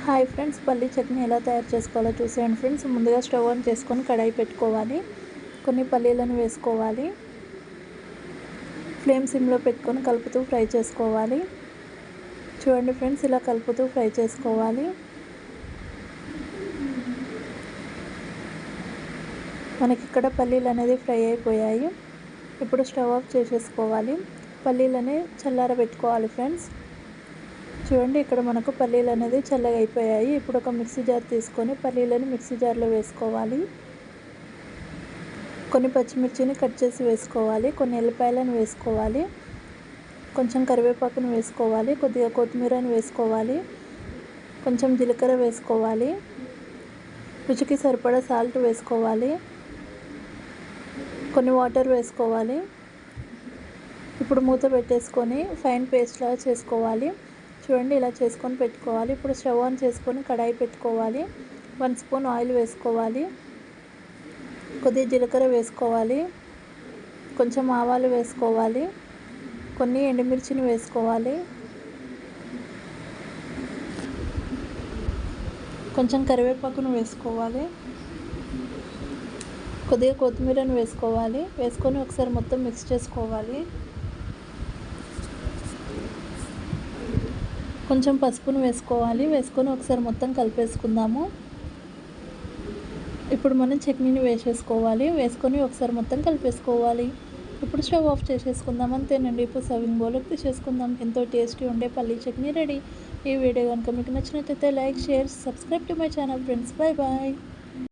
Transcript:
Hi friends, పల్లి చట్నీ ఎలా తయారు చేసుకోవాలో చూసేయండి ఫ్రెండ్స్. ముందుగా స్టవ్ ఆన్ చేసుకొని కడాయి పెట్టుకోవాలి. కొన్ని పల్లీలను వేసుకోవాలి. ఫ్లేమ్ సిమ్లో పెట్టుకొని కలుపుతూ ఫ్రై చేసుకోవాలి. చూడండి ఫ్రెండ్స్, ఇలా కలుపుతూ ఫ్రై చేసుకోవాలి. మనకి ఇక్కడ పల్లీలు అనేది ఫ్రై అయిపోయాయి. ఇప్పుడు స్టవ్ ఆఫ్ చేసేసుకోవాలి. పల్లీలని చల్లారబెట్టుకోవాలి ఫ్రెండ్స్. చూడండి, ఇక్కడ మనకు పల్లీలు అనేది చల్లగా అయిపోయాయి. ఇప్పుడు ఒక మిక్సీ జార్ తీసుకొని పల్లీలను మిక్సీ జార్లో వేసుకోవాలి. కొన్ని పచ్చిమిర్చిని కట్ చేసి వేసుకోవాలి. కొన్ని ఎల్లిపాయలను వేసుకోవాలి. కొంచెం కరివేపాకును వేసుకోవాలి. కొద్దిగా కొత్తిమీరని వేసుకోవాలి. కొంచెం జీలకర్ర వేసుకోవాలి. రుచికి సరిపడా సాల్ట్ వేసుకోవాలి. కొన్ని వాటర్ వేసుకోవాలి. ఇప్పుడు మూత పెట్టేసుకొని ఫైన్ పేస్ట్ లాగా చేసుకోవాలి. చూడండి, ఇలా చేసుకొని పెట్టుకోవాలి. ఇప్పుడు స్టవ్ ఆన్ చేసుకొని కడాయి పెట్టుకోవాలి. 1 స్పూన్ ఆయిల్ వేసుకోవాలి. కొద్దిగా జీలకర్ర వేసుకోవాలి. కొంచెం ఆవాలు వేసుకోవాలి. కొన్ని ఎండుమిర్చిని వేసుకోవాలి. కొంచెం కరివేపాకును వేసుకోవాలి. కొద్దిగా కొత్తిమీరను వేసుకోవాలి. వేసుకొని ఒకసారి మొత్తం మిక్స్ చేసుకోవాలి. కొంచెం పసుపును వేసుకోవాలి. వేసుకొని ఒకసారి మొత్తం కలిపేసుకుందాము. ఇప్పుడు మనం చట్నీని వేసేసుకోవాలి. వేసుకొని ఒకసారి మొత్తం కలిపేసుకోవాలి. ఇప్పుడు స్టవ్ ఆఫ్ చేసేసుకుందాం. అంతేనండి. ఇప్పుడు సర్వింగ్ బౌల్లోకి తీసేసుకుందాం. ఎంతో టేస్టీ ఉండే పల్లీ చట్నీ రెడీ. ఈ వీడియో కనుక మీకు నచ్చినట్లయితే like, share, subscribe to my channel friends. Bye bye.